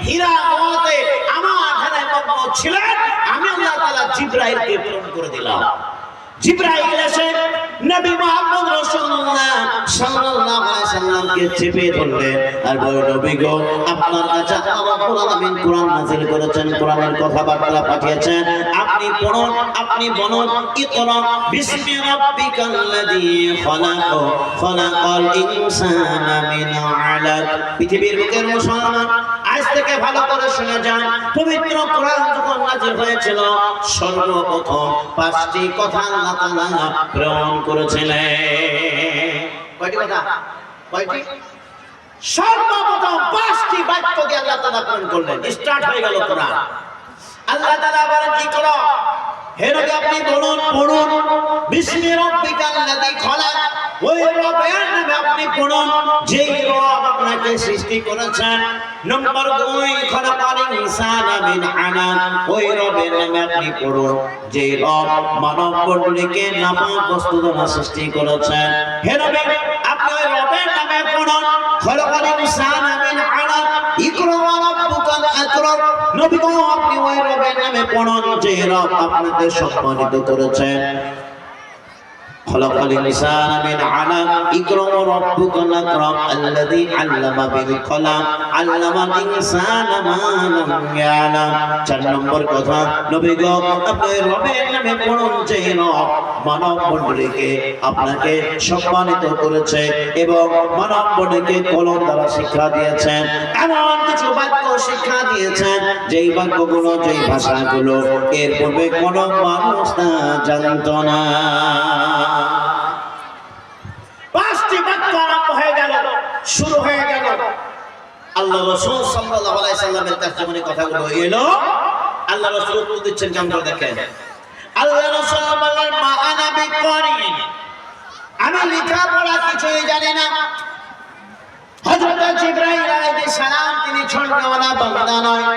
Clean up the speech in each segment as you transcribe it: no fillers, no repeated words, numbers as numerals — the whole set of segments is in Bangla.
হীরা মতে আমার ধ্যানে মগ্ন ছিলেন, আমি আল্লাহ তাআলা জিবরাইলকে প্রেরণ করে দিলাম। জিবরাইল এসে নবী মুহাম্মদ রাসূলুল্লাহ সাল্লাল্লাহু আলাইহি সাল্লামকে চেপে ধরলেন আর বলে, নবী গো, আপনার কাছে আল্লাহ রাব্বুল আলামিন কোরআন নাযিল করেছেন, কোরআনের কথাবার্তা পাঠিয়েছেন, আপনি পড়ুন, আপনি বলুন, ইকরা বিসমি রাব্বিকাল্লাযী খালাক, খালাকাল ইনসানা মিন আলাক। পৃথিবীর বুকের মুসলমান, আজ থেকে ভালো করে শুনে যান, পবিত্র কোরআন যখন নাযিল হয়েছিল সর্বপ্রথম 5টি কথা আল্লাহ তাআলা প্রেরণ করেছিলেন। কয়টি কথা? কয়টি? সর্বপ্রথম 5টি বাক্য দিয়ে আল্লাহ তাআলা প্রেরণ করলেন। স্টার্ট হয়ে গেল কোরআন। আল্লাহ তাআলা বলেন, কি করো হে নবী, আপনি বলুন, পড়ুন, বিসমি রাব্বিকাল্লাযী খালাক, ওই রবের নামে আপনি পড়ুন যেই রব আপনাকে সৃষ্টি করেছেন। নম্বর 2, খালাকাল ইনসানা মিন আলাক, ওই রবের নামে আপনি পড়ুন যেই রব মানব মণ্ডলীকে নাপাক বস্তু দ্বারা সৃষ্টি করেছেন। হে নবী, আপনি ওই রবের নামে পড়ুন, খালাকাল ইনসানা মিন আলাক, ইকরা রাব্বুকাল আকরাম। নবী গো, আপনি ওই রবের নামে পড়ুন যেই রব আপনাকে সম্মানিত করেছেন। خلق الإنسان من علق اقرأ وربك الأكرم الذي علم بالقلم علم الإنسان ما لم يعلم। 4 নম্বর কথা, নবী গো, আপনি রবের নামে পড়ুন যে রব মানব মণ্ডলীকে আপনাকে সম্মানিত করেছে এবং মানব মণ্ডলীকে কলম দ্বারা শিক্ষা দিয়েছেন, এমন কিছু বাক্য শিক্ষা দিয়েছেন যেই বাক্যগুলো, যেই ভাষাগুলো এর পূর্বে কোনো মানুষ না জানত না। 5টি বাক্য আরম্ভ হয়ে গেল, শুরু হয়ে গেল। আল্লাহ রাসূল সাল্লাল্লাহু আলাইহি সাল্লামের কাছে যখন কথাগুলো এলো, আল্লাহ রাসূল উত্তর দিচ্ছেন কেমন করে দেখেন। আল্লাহ রাসূল বললেন, মা আনা বিকারিন, আমি লেখাপড়া কিছুই জানি না। হযরত জিবরাইল আলাইহিস সালাম তিনি ছোটওয়ালা বান্দা নয়।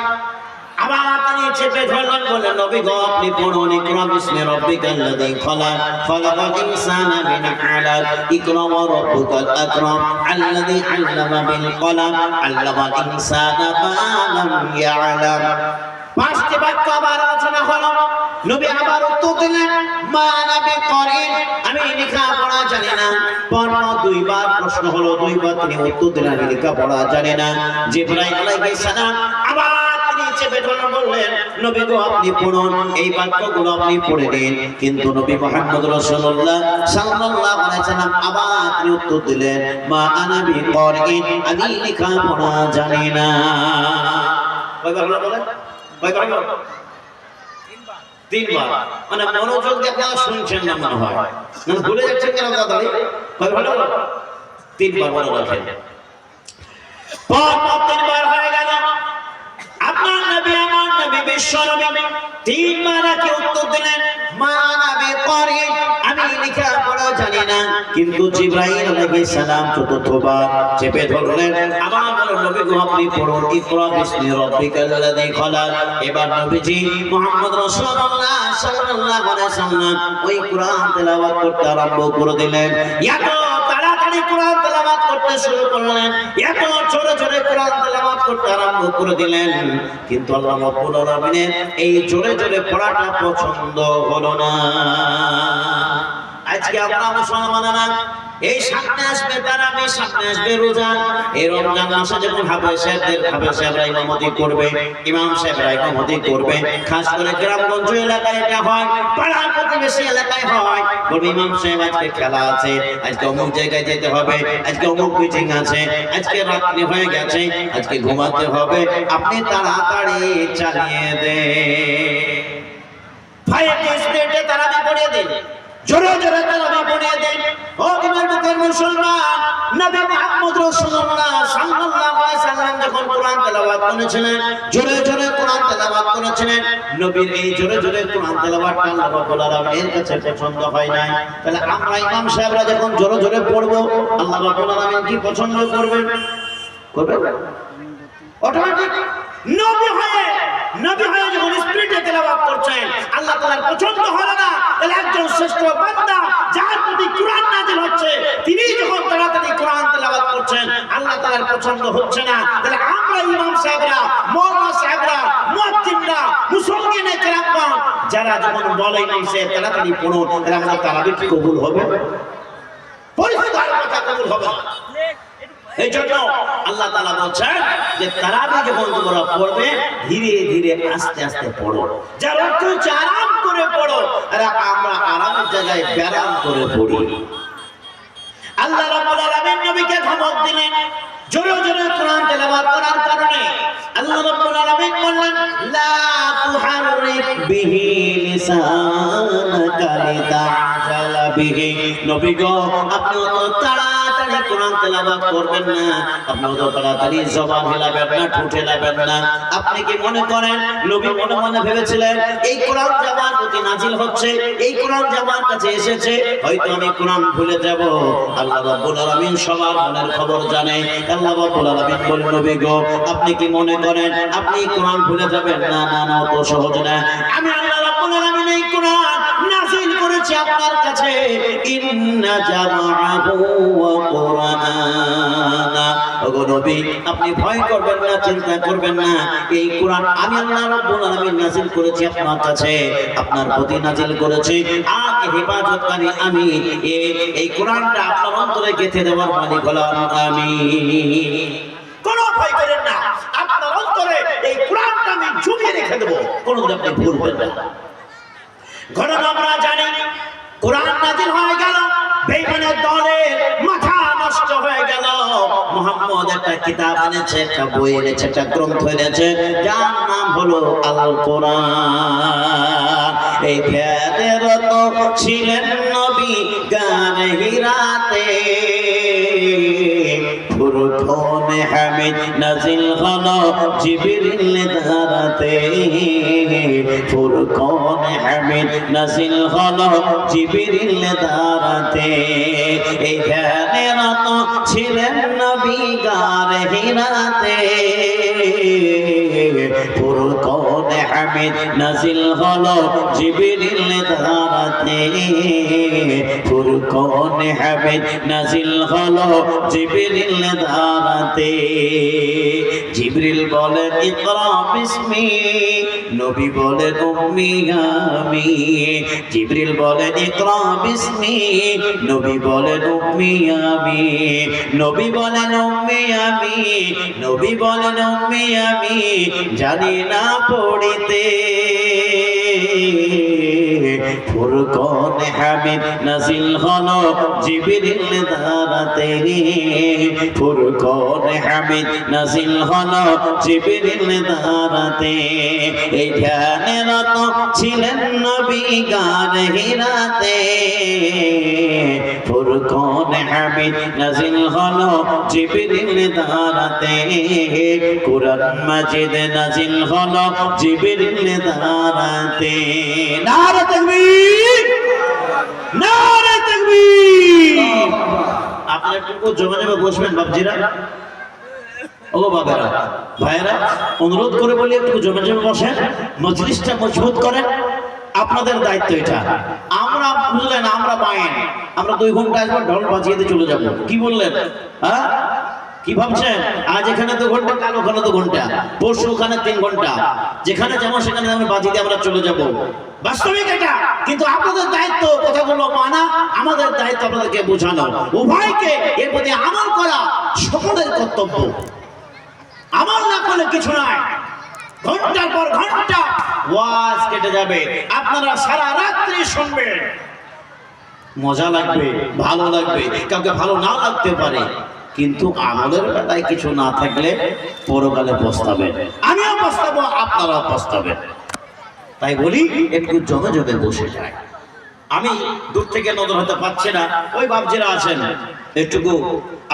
আবার তিনি চেপে ধরলেন, বললেন, নবী গো, আপনি পড়ুন, ইকরা বিসমি রাব্বিকাল্লাযী খালাক, খালাকাল ইনসানা মিন আলাক, ইকরা ওয়া রাব্বুকাল আকরাম আল্লাযী আল্লামা বিল কলম আল্লামাল ইনসানা মা লাম ইয়ালাম। 5টি বাক্য আবার আলোচনা হলো। নবী আবার উত্তর দিলেন, মা আনা বিকারিন, আমি লেখাপড়া জানি না। পরপর 2 বার প্রশ্ন হলো, 2 বার তিনি উত্তর দিলেন, আমি লেখাপড়া জানি না। জিবরাইল আলাইহিস সালাম আবার চেপে ধরে বললেন, নবী গো, আপনি পড়ুন, এই বাক্যগুলো আপনি পড়ে দিন। কিন্তু নবী মুহাম্মদ রাসূলুল্লাহ সাল্লাল্লাহু আলাইহি সাল্লাম আবার তিনি উত্তর দিলেন, মা আনা বিকারিন, আমি লেখাপড়া জানি না। কয়বার হলো বলেন? কয়বার হলো? 3 বার। মানে মনোযোগ দিয়ে আপনারা শুনছেন না মনে হয়, মানে ভুলে যাচ্ছেন কেন দাদাই? কয়বার হলো? 3 বার মনে রাখেন। পরপর 3 বার হয়ে গেল। আপনার নবী, আমার নবী, বিশ্ব নবী 3 বার কি উত্তর দিলেন, মা আনা বিকারিন, আমি লেখাপড়া জানি না। কিন্তু জিবরাইল আলাইহিস সালাম 4বার চেপে ধরলেন, আবার বললেন, নবী গো, আপনি পড়ুন, ইকরা বিসমি রাব্বিকাল্লাযী খালাক। এবার নবীজি মুহাম্মদ রাসূলুল্লাহ সাল্লাল্লাহু আলাইহি সাল্লাম ওই কোরআন তেলাওয়াত করতে আরম্ভ করে দিলেন। এত তাড়াতাড়ি কোরআন তেলাওয়াত করতে শুরু করলেন, এত জোরে জোরে কোরআন তেলাওয়াত করতে আরম্ভ করে দিলেন। কিন্তু আল্লাহ রাব্বুল আলামিনের এই জোরে জোরে পড়াটা পছন্দ হলো না। আজকে আমরা মুসলমানরা এই সামনে আসবে তারাবি, সামনে আসবে রোজা, এই রমজান মাসে যখন হাফেজরা ইমামতি করবে, ইমাম সাহেবরা ইমামতি করবে, খাস করে গ্রামগঞ্জ এলাকায় এটা হয়, পাড়া প্রতিবেশী এলাকায় হয়, বলবে ইমাম সাহেব আজকে খেলা আছে, আজকে অমুক জায়গায় যেতে হবে, আজকে অমুক মিটিং আছে, আজকে রাত্রি হয়ে গেছে, আজকে ঘুমাতে হবে, আপনি তাড়াতাড়ি চালিয়ে দেন, ফায়ার স্পিডে তারাবি পড়িয়ে দিন, জোরে জোরে তারাবি পড়িয়ে দেন। ও তোমার বুকের মুসলমান, নবী মুহাম্মদ রাসূলুল্লাহ সাল্লাল্লাহু আলাইহি সাল্লাম যখন কোরআন তেলাওয়াত করেছিলেন, জোরে জোরে কোরআন তেলাওয়াত করেছিলেন, নবীর এই জোরে জোরে কোরআন তেলাওয়াতটা আল্লাহ রাব্বুল আলামিনের কাছে পছন্দ হয় নাই। তাহলে আমরা ইমাম সাহেবরা যখন জোরে জোরে পড়ব, আল্লাহ রাব্বুল আলামিন কি পছন্দ করবেন? করবেন অটোমেটিক। নবী হয়ে যখন স্পিডে তেলাওয়াত করছেন, আল্লাহ তাআলার পছন্দ হলো না। তাহলে একজন শ্রেষ্ঠ বান্দা যার প্রতি কোরআন নাযিল হচ্ছে, তিনি যখন তাড়াতাড়ি কোরআন তেলাওয়াত করছেন, আল্লাহ তাআলার পছন্দ হচ্ছে না। তাহলে আমরা ইমাম সাহেবরা তারা যখন বলে নাই সে তাড়াতাড়ি পড়ুন, তাহলে আমরা তারাবি কি কবুল হবে? পরিষ্কার কথা, কবুল হবে না। এই জন্য আল্লাহ তাআলা বলছেন যে তারাবি যখন তোমরা পড়বে ধীরে ধীরে আস্তে আস্তে পড়ো, যার অর্থ হচ্ছে আরাম করে পড়ো। আর আমরা আরামের জায়গায় ব্যারাম করে পড়ি। আল্লাহ রাব্বুল আলামিন নবীকে ধমক দিলেন জোরে জোরে কোরআন তেলাওয়াত করার কারণে। আল্লাহ রাব্বুল আলামিন বললেন লা তুহাররিক বিহি লিসানাকা লিতা'জালা বিহি। নবী গো, আপনি অত তাড়াতাড়ি কোরআন তেলাওয়াত করবেন না, আপনি অত তাড়াতাড়ি জবান হিলাবেন না, ঠোঁট হিলাবেন না। আপনি কি মনে করেন নবী মনে মনে ভেবেছিলেন এই কোরআন যে আমার প্রতি নাজিল হচ্ছে, এই কোরআন যে আমার কাছে এসেছে, হয়তো আমি কোরআন ভুলে যাব? আল্লাহ রাব্বুল আলামিন সবার মনের খবর জানে। আল্লাহ রাব্বুল আলামিন বলেন নবী গো, আপনি কি মনে করেন আপনি কোরআন ভুলে যাবেন? না না না, অত সহজ না। আমি আল্লাহ রাব্বুল আলামিন এই কোরআন নাযিল করেছি আপনার কাছে। ইন্না জামাআহু ওয়া কুরআনা। ওগো নবী, আপনি ভয় করবেন না, চিন্তা করবেন না। এই কোরআন আমি আল্লাহ রাব্বুল আলামিন নাযিল করেছি আপনার কাছে, আপনার প্রতি নাযিল করেছি। আর হেফাজতকারী আমি। এই কোরআনটা আপনার অন্তরে গেঁথে দেওয়ার মালিক হলাম আমি। কোনো ভয় করেন না, আপনার অন্তরে এই কোরআনটা আমি জমিয়ে রেখে দেবো, কোনোদিন আপনি ভুলবেন না। ঘটনা আমরা জানি, কোরআন নাযিল হয়ে গেল, বেঈমানের দলের মাথা নষ্ট হয়ে গেল। মুহাম্মদ একটা কিতাব এনেছে, একটা বই এনেছে, একটা গ্রন্থ এনেছে, যার নাম হলো আল কোরআন। এই ধ্যানেরত ছিলেন নবী গানে হিরাতে, ফুরকানে হামিদ নাজিল হলো জিবরিল দারাতে, ফুরকানে হামিদ নাজিল হলো জিবরিল দারাতে। এই ধ্যানেরত ছিলেন নবী গানে হিরাতে, ফুরকানে হামিদ নাজিল হলো জিবরিল দারাতে, ফুরকানে হামিদ নাজিল হলো জিবরিল দারাতে। জিবরিল বলেন ইকরা বিসমি, নবী বলেন উম্মি আমি। জিবরিল বলেন ইকরা বিসমি, নবী বলেন উম্মি আমি। নবী বলেন উম্মি আমি, নবী বলেন উম্মি আমি, জানি না পড়িতে। ফুরকানে হামিদ নাজিল হলো জিবরিল দারাতে, ফুরকানে হামিদ নাজিল হলো জিবরিল দারাতে। এই ধ্যানেরত ছিলেন নবী গানে হিরাতে, ফুরকানে হামিদ নাজিল হলো জিবরিল দারাতে। কুরআন মাজিদ নাজিল হলো জিবরিল দারাতে। নারে তাকবীর, নারে তাকবীর। আপনারা একটু জমে জমে বসবেন বাবজিরা, ও বাবারা, ভাইরা, অনুরোধ করে বলি একটু জমে জমে বসেন, মজলিসটা মজবুত করেন। আপনাদের দায়িত্ব এটা। আমরা বুঝলেন, আমরা বাইন, আমরা 2 ঘন্টা আসবো, ঢোল বাজিয়ে দিয়ে চলে যাবো। কি বললেন? হ্যাঁ, কি ভাবছেন? আজ এখানে 2 ঘন্টা, কাল ওখানে 2 ঘন্টা, পরশু ওখানে 3 ঘন্টা, যেখানে যেমন সেখানে আমরা বাজিয়ে দিয়ে আমরা চলে যাব। বাস্তবিক এটা, কিন্তু আপনাদের দায়িত্ব কথাগুলো মানা, আমাদের দায়িত্ব আপনাদেরকে বোঝানো। উভয়কে এর প্রতি আমল করা সকলের কর্তব্য। আমল না করলে কিছু নাই। ঘন্টার পর ঘন্টা ওয়াজ কেটে যাবে, আপনারা সারা রাত্রি শুনবেন, মজা লাগবে, ভালো লাগবে, কাউকে ভালো না লাগতে পারে, কিন্তু আমলের বেলায় কিছু না থাকলে পরকালে পস্তাবেন। আমিও পস্তাবো, আপনারাও পস্তাবেন। তাই বলি একটু জমে জমে বসে যায়। আমি দূর থেকে নজর হতে পারছি না, ওই বাবজিরা আছেন, একটুকু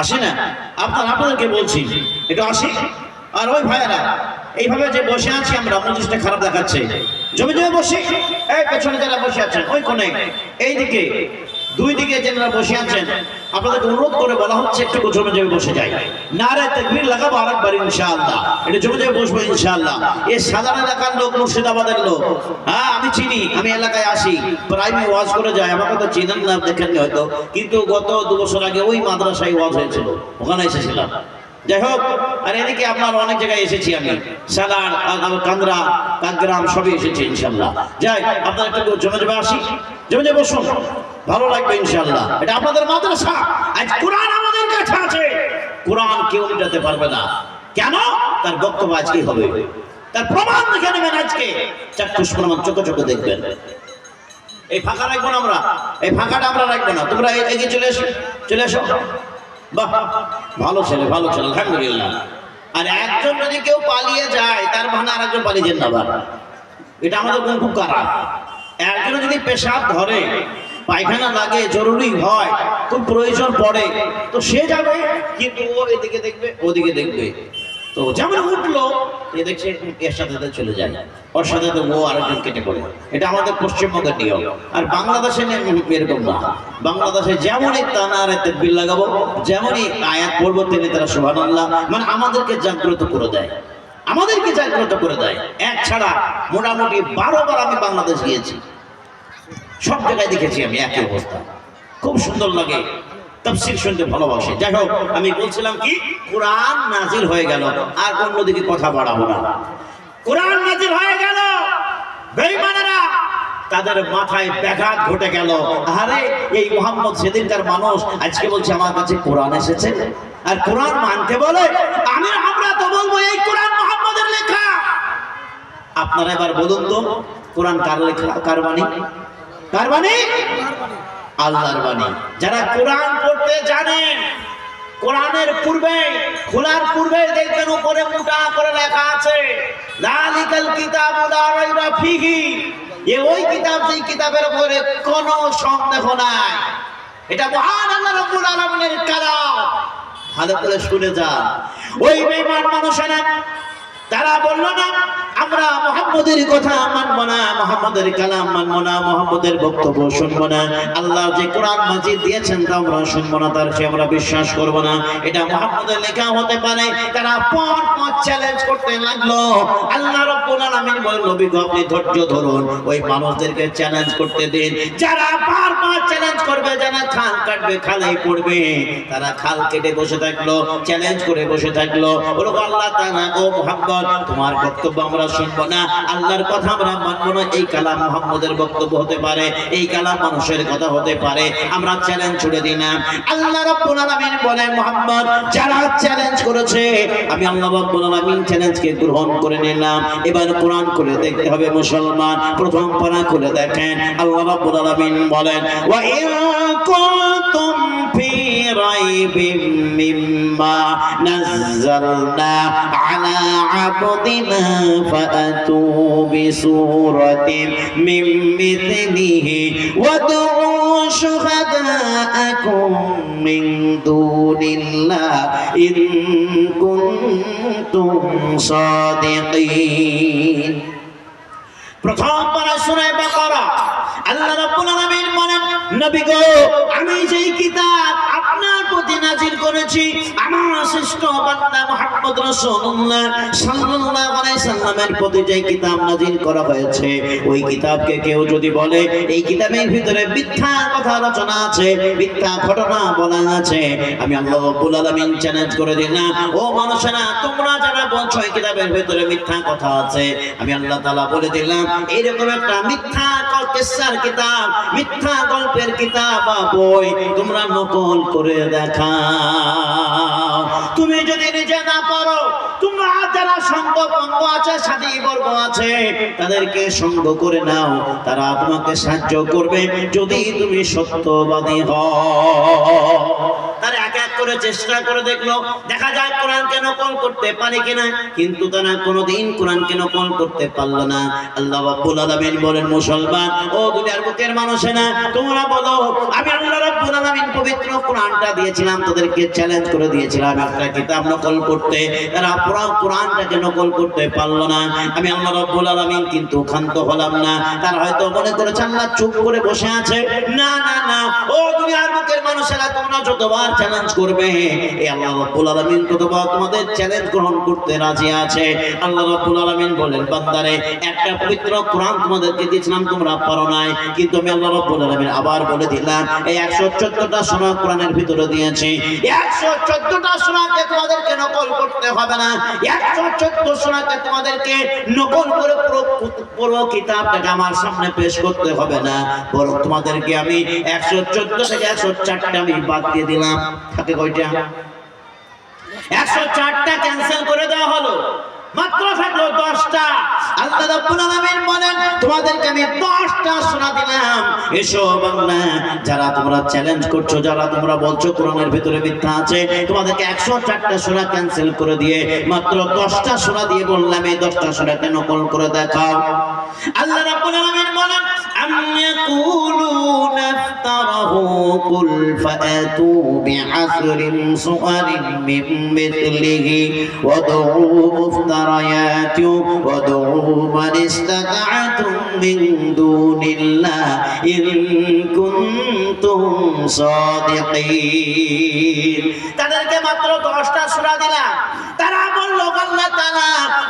আসি না, আপনাদেরকে বলছি একটু আসি। আর ওই ভাইয়েরা এইভাবে যে বসে আছি আমরা, মজলিসটা খারাপ দেখাচ্ছে, জমে জমে বসে। এই পেছনে যারা বসে আছেন, ওই কোণে, এইদিকে, 2 দিকে যারা বসে আছেন, আপনাদেরকে অনুরোধ করে বলা হচ্ছে একটু জমে জমে বসে যায়। নারে তাকবীর লাগাবো আরেকবার ইনশাআল্লাহ, এটা জমে জমে বসবো ইনশাআল্লাহ। এই সাধারণ এলাকার লোক, মুর্শিদাবাদের লোক, হ্যাঁ আমি চিনি, আমি এলাকায় আসি, প্রায় ওয়াজ করে যায়, আমাকে তো চিনেন না, দেখেননি হয়তো, কিন্তু গত 2 বছর আগে ওই মাদ্রাসায় ওয়াজ হয়েছিল, ওখানে এসেছিলাম। যাই হোক, আর এদিকে আপনার অনেক জায়গায় এসেছি আমি, সালার, কান্দ্রা, কাকগ্রাম সবই এসেছি ইনশাল্লাহ। যাই, আপনার একটু জমে জমে আসি, জমে জমে বসুন, ভালো লাগবে ইনশাল্লাহ। এটা আপনাদের মাদ্রাসা, আজ কোরআন আমাদের কাছে আছে, কোরআন কেউ মিটাতে পারবে না। কেন? তার বক্তব্য আজকেই হবে, তার প্রমাণ দেখে নেবেন আজকে, চাক্ষুষ প্রমাণ চোখে চোখে দেখবেন। এই ফাঁকা রাখবো না আমরা, এই ফাঁকাটা আমরা রাখবো না, তোমরা এগিয়ে চলে এসো, চলে এসো। বাহ, ভালো ছেলে, ভালো ছেলে, আলহামদুলিল্লাহ। আর একজন যদি কেউ পালিয়ে যায়, তার ভাঙা আর একজন পালিয়ে যান না, এটা আমাদের খুব খারাপ। একজন যদি পেশাব ধরে, পায়খানা লাগে, জরুরি হয়, খুব প্রয়োজন পড়ে, তো সে যাবে, কিন্তু ও এদিকে দেখবে, ওদিকে দেখবে। তো যেমন উঠলো, এ দেখছে এর সাথে চলে যায়, ওর সাথে তো ও আরেকজন কেটে পড়ে। এটা আমাদের পশ্চিমবঙ্গের নিয়ম। আর বাংলাদেশে এরকম না। বাংলাদেশে যেমনই তানার তাকবীর লাগাবো, যেমনই আয়াত পড়বো, তিনি তারা সুবহানাল্লাহ, মানে আমাদেরকে জাগ্রত করে দেয়, আমাদেরকে জাগ্রত করে দেয়। এক ছাড়া মোটামুটি 12 বার আমি বাংলাদেশ গিয়েছি, সব জায়গায় দেখেছি আমি একই অবস্থা, খুব সুন্দর লাগে, তাফসীর শুনতে ভালোবাসে। যাই হোক, আমি বলছিলাম কি, কোরআন নাজিল হয়ে গেল, আর অন্যদিকে কথা বাড়াবো না। কোরআন নাজিল হয়ে গেল, বেঈমানেরা তাদের মাথায় ব্যাঘাত ঘটে গেল। আরে এই মুহাম্মদ সেদিনকার মানুষ, আজকে বলছে আমার কাছে কোরআন এসেছে, আর কোরআন মানতে বলে। আমরা তো বলবো এই কোরআন মুহাম্মদের লেখা। আপনারা এবার বলুন তো, কোরআন কার লেখা, কার বাণী? কার বাণী? আল্লাহর বাণী। যারা কোরআন পড়তে জানেন, কোরআনের পূর্বে, খোলার পূর্বে দেখবেন উপরে মোটা করে লেখা আছে, যালিকাল কিতাবু লা রাইবা ফীহি। ওই কিতাব, সেই কিতাবের উপরে কোনো সন্দেহ নাই। এটা মহান আল্লাহ রাব্বুল আলামিনের কালাম। ভালো করে শুনে যান। ওই বেঈমান মানুষেরা তারা বলল না, আমরা মুহাম্মদের কথা মানব না, মুহাম্মদের কালাম মানব না, মুহাম্মদের বক্তব্য শুনব না, আল্লাহ যে কোরআন মাজিদ দিয়েছেন তা আমরা শুনব না, তার চেয়ে আমরা বিশ্বাস করব না, এটা মুহাম্মদের লেখা হতে পারে। তারা পর চ্যালেঞ্জ করতে লাগলো। আল্লাহ রাব্বুল আলামিন বলেন, নবী গো আপনি ধৈর্য ধরুন, ওই মানুষদেরকে চ্যালেঞ্জ করতে দিন। যারা বারবার চ্যালেঞ্জ করবে, যারা খাল কাটবে, খালেই পড়বে, তারা খাল কেটে বসে থাকলো, চ্যালেঞ্জ করে বসে থাকলো। বলো আল্লাহ তাআলা, ও মুহাম্মদ তোমার বক্তব্য আমরা শুনবো না, আল্লাহর কথা আমরা মানবো না। এই কালাম মুহাম্মদের বক্তব্য হতে পারে, এই কালাম মানুষের কথা হতে পারে, আমরা চ্যালেঞ্জ ছুড়ে দিই না। আল্লাহ রাব্বুল আলামিন বলেন, মুহাম্মদ যারা চ্যালেঞ্জ করেছে, আমি আল্লাহ রাব্বুল আলামিন চ্যালেঞ্জকে গ্রহণ করে নিলাম। এবার কোরআন খুলে দেখতে হবে মুসলমান, প্রথম পারা খুলে দেখেন। আল্লাহ রাব্বুল আলামিন বলেন, ওয়া ইন কুনতুম ফি রাইবিম মিম্মা নাযালনা আলা আবদিনা ফাআতু বিসূরাতিন মিন মিথলিহি ওয়াদউ শুহাদাআকুম মিন দুনিল্লাহ ইন কুনতুম সাদিকিন। প্রথম পারা সূরা বাকারা, আল্লাহ রাব্বুল আলামিন বলেন, নবী গো আমি যেই কিতাব আপনার প্রতি নাজিল করেছি, আমার শ্রেষ্ঠ বান্দা মুহাম্মদ রাসূলুল্লাহ সাল্লাল্লাহু আলাইহি সাল্লামের প্রতি যেই কিতাব নাজিল করা হয়েছে, ওই কিতাবকে কেউ যদি বলে এই কিতাবের ভিতরে মিথ্যা কথা রচনা আছে, মিথ্যা ঘটনা বলা আছে, আমি আল্লাহ রাব্বুল আলামিন চ্যালেঞ্জ করে দিলাম, ও মানুষেরা তোমরা যারা বলছো এই কিতাবের ভিতরে মিথ্যা কথা আছে, আমি আল্লাহ তাআলা বলে দিলাম এইরকম একটা মিথ্যা কিসসার কিতাব, মিথ্যা গল্পের কিতাব বা বই তোমরা নকল করে দেখাও। তুমি যদি নিজে না পারো, তোমরা যারা সঙ্গ বঙ্গ আছে, সাথী বর্গ আছে, তাদেরকে সঙ্গ করে নাও, তারা তোমাকে সাহায্য করবে যদি তুমি সত্যবাদী হও। তারা এক এক করে চেষ্টা করে দেখলো, দেখা যায় কোরআনকে নকল করতে পারে কিনা, কিন্তু তারা কোনোদিন কোরআনকে নকল করতে পারলো না। আল্লাহ রাব্বুল আলামিন বলেন, মুসলমান ও দুনিয়ার বুকের মানুষেরা, তোমরা বলো আমি আল্লাহ রাব্বুল আলামিন পবিত্র কোরআনটা দিয়েছিলাম, তাদেরকে চ্যালেঞ্জ করে দিয়েছিলাম একটা কিতাব নকল করতে, তারা পুরো কোরআনটাকে নকল করতে পারলো না। আমি আল্লাহ রাব্বুল আলামিন কিন্তু ক্ষান্ত হলাম না। তারা হয়তো মনে করেছে আল্লাহ চুপ করে বসে আছে। না না না, ও দুনিয়ার বুকের মানুষেরা, তোমরা যতবার কতবার চ্যালেঞ্জ করবে? এই আল্লাহ রাব্বুল আলামিন কতবার তোমাদের চ্যালেঞ্জ গ্রহণ করতে রাজি আছে। আল্লাহ রাব্বুল আলামিন বলেন, বান্দারে একটা পবিত্র কোরআন তোমাদেরকে দিয়েছিলাম, তোমরা পারো নাই, কিন্তু আমি আল্লাহ রাব্বুল আলামিন আবার বলে দিলাম, এই 114টা সূরা কোরআনের ভিতরে দিয়েছি। 114টা সূরাকে তোমাদেরকে নকল করতে হবে না। 114 সূরাকে তোমাদেরকে নকল করে পুরো কিতাবটাকে আমার সামনে পেশ করতে হবে না, বরং তোমাদেরকে আমি 114 থেকে 104টা আমি বাদ দিয়ে দিলাম। থাকে কয়টা? 104টা ক্যান্সেল করে দেওয়া হলো, মাত্র থাকলো 10টা। আল্লাহ রাব্বুল আলামিন বলেন, তোমাদেরকে আমি 10টা সূরা দিলাম। এসো বান্দা, যারা তোমরা চ্যালেঞ্জ করছো, যারা তোমরা বলছো কোরআনের ভিতরে মিথ্যা আছে, তোমাদেরকে 104টা সূরা ক্যান্সেল করে দিয়ে মাত্র 10টা সূরা দিয়ে বললাম, এই 10টা সূরাকে নকল করে দেখাও। আল্লাহ রাব্বুল আলামিন বলেন, আম ইয়াকুলুনা ইফতারাহু কুল ফাআতু বিআশরিন সুওয়ারিন মিন মিথলিহি ওয়াদউ মুফতারায়াত ওয়াদউ মান ইসতাতা'তুম মিন দুনিল্লাহ ইন কুনতুম সাদিকিন। তাদেরকে মাত্র 10টা সূরা দিলাম। তারা বলল, আল্লাহ তাআলা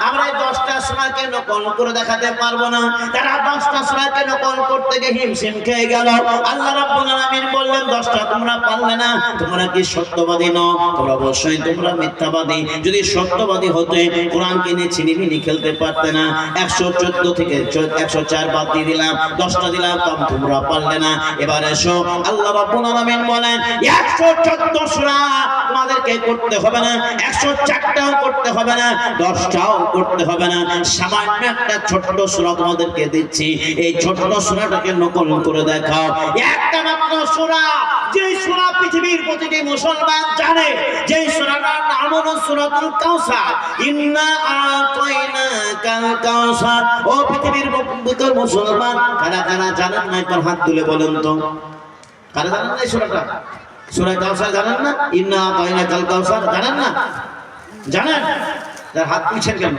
আমরা এই 10টা সূরাকে নকল করে দেখাতে পারবো না। তারা 10টা সূরাকে নকল করতে গিয়ে হিমশিম খেয়ে গেল। আল্লাহ রাব্বুল আলামিন বললেন, 10টা তোমরা পারলে না, তোমরা কি সত্যবাদী নও? তোমরা অবশ্যই তোমরা মিথ্যাবাদী। যদি সত্যবাদী হতে কোরআনকে নিয়ে ছিনিমিনি খেলতে পারতে না। 114 থেকে 104 বাদ দিয়ে দিলাম, 10টা দিলাম, কম তোমরা পারলে না। এবার এসো, আল্লাহ রাব্বুল আলামিন বলেন, 114 সূরা তোমাদেরকে করতে হবে না, 104টাও করতে হবে না, 10টাও করতে হবে না। সামান্য একটা ছোট্ট সূরা তোমাদেরকে দিচ্ছি, এই ছোট্ট সূরাটাকে নকল করে দেখাও। একটা মাত্র সূরা, যে সূরা পৃথিবীর প্রতিটি মুসলমান জানে, যে সূরাটার নাম হলো সূরাতুল কাউসার। ইন্না আতাইনাকাল কাউসার। ও পৃথিবীর ভিতর মুসলমান, কারা কারা জানেন না একবার হাত তুলে বলেন তো। কারা জানেন না এই সূরাটা? সূরা কাউসার জানেন না? ইন্না আতাইনাকাল কাউসার জানেন না? জানেন? তার হাত তুলছেন কেন?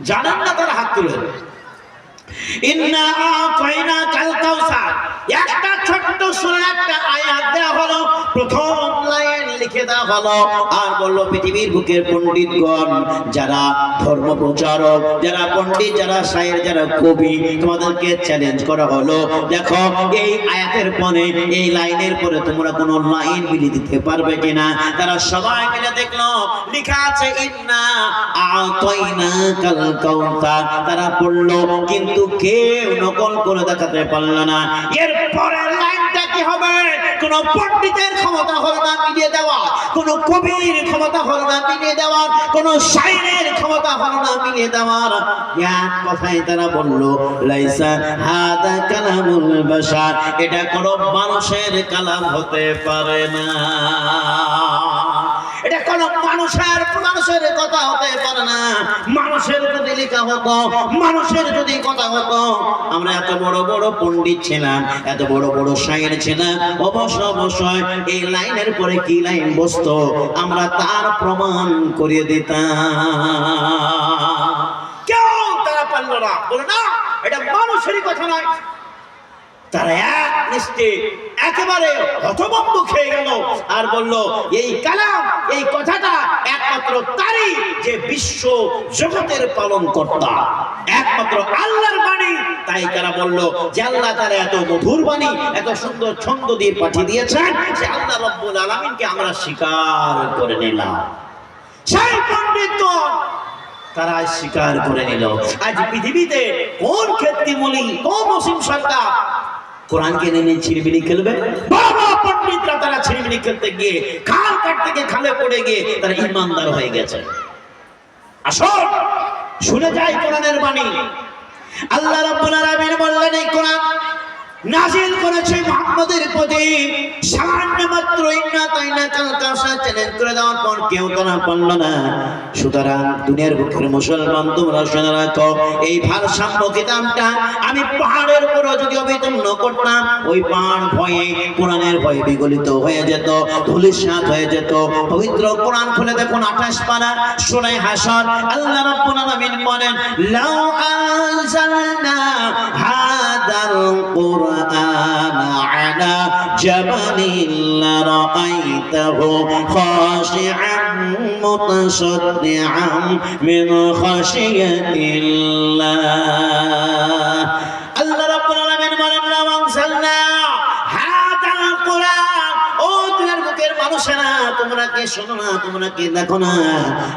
জানেন না তার হাত তুলে। ইন্না আতাইনাকাল কাউসার, একটা ছোট্ট সূরার একটা আয়াত দেওয়া হলো, প্রথম লাইন লিখে দেওয়া হলো, আর বলল পৃথিবীর বুকের পণ্ডিতগণ, যারা ধর্ম প্রচারক, যারা পণ্ডিত, যারা শায়ের, যারা কবি, তোমাদেরকে চ্যালেঞ্জ করা হলো, দেখো এই আয়াতের পরে, এই লাইনের পরে তোমরা কোনো লাইন মিলিয়ে দিতে পারবে কিনা। তারা সবাই মিলে দেখলো লেখা আছে ইন্না আতাইনাকাল কাউসার। তারা পড়লো, কিন্তু কেউ নকল করে দেখাতে পারল না। এর পরের লাইনটা কি হবে? কোন পণ্ডিতের ক্ষমতা হলো না মিলিয়ে দেওয়া, কোন কবির ক্ষমতা হলো না মিলিয়ে দেওয়ার, কোন শায়েরের ক্ষমতা হলো না মিলিয়ে দেওয়ার। এক কথাই তারা বলল, লাইসা হাদা কালামুল বাশার, এটা কোন মানুষের কালাম হতে পারে না। এটা কোন মানুষের কথা হতে পারে না। মানুষের যদি লেখা হতো, মানুষের যদি কথা হতো, আমরা এত বড় বড় পণ্ডিত ছিলাম, এত বড় বড় শায়ের ছিলাম, অবশ্যই এই লাইনের পরে কি লাইন বসতো আমরা তার প্রমাণ করিয়ে দিতাম। কেউ তারা পারলো না, বলে না এটা মানুষেরই কথা নয়। তারা এক নিশ্চে একেবারে হতভম্ব খেয়ে গেল আর বলল, এই কালাম, এই কথাটা একমাত্র তারই যে বিশ্ব জগতের পালন কর্তা, একমাত্র আল্লাহর বাণী। তাই তারা বলল যে আল্লাহ তারা এত মধুর বাণী, এত সুন্দর ছন্দ দিয়ে পাঠিয়ে দিয়েছেন, যে আল্লাহ রাব্বুল আলামিনকে আমরা স্বীকার করে নিলাম। সেই পণ্ডিতগণ তারা স্বীকার করে নিল। আজ পৃথিবীতে কোন ক্ষেত্রমূলী, কোন মুসলিম সরকার কোরআনকে নিয়ে ছিনিমিনি খেলবে? বাবা পণ্ডিতরা তারা ছিনিমিনি খেলতে গিয়ে, খাল কাটতে গিয়ে খালে পড়ে গিয়ে তারা ইমানদার হয়ে গেছে। আসল শুনে যাই কোরআনের বাণী। আল্লাহ রাব্বুল আলামিন বললেন, এই কোরআন নাজিল করেছে মুহাম্মাদের প্রতি, সামান্য মাত্র ইন্না আতাইনাকাল কাউসার চ্যালেঞ্জ করে দেওয়ার পর কেউ তারা পারল না। সুতরাং দুনিয়ার বুকের মুসলমান, তোমরা শুনে রাখো, এই ভারসাম্য কিতাবটা আমি পাহাড়ের উপর যদি অবতীর্ণ করতাম, ওই পাহাড় ভয়ে, কোরআনের ভয়ে বিগলিত হয়ে যেত, ধূলিসাৎ হয়ে যেত। পবিত্র কোরআন খুলে দেখুন 28 পারা সূরা হাশর, আল্লাহ রাব্বুল আলামিন বলেন, লাউ আনজালনা হাদাল কুরআন আলা জাবালিন লারাআইতাহু রাআইতাহু খাশিআন মুতাসাদ্দিআন মিন খাশিয়াতিল্লাহ। আল্লাহ রাব্বুল আলামিন বলেন না আনসালনা হাদাল কুরআন, ও দুনিয়ার বুকের মানুষেরা তোমরা কি শোনো না, তোমরা কি দেখো না,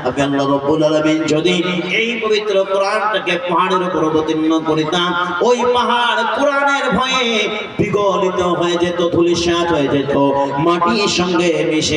আমি আল্লাহ রাব্বুল আলামিন যদি এই পবিত্র কোরআনটাকে পাহাড়ের উপর অবতীর্ণ করিতাম, ওই পাহাড় কোরআনের ভয়ে বিগলিত হয়ে যেত, ধূলিসাৎ হয়ে যেত, মাটির সঙ্গে মিশে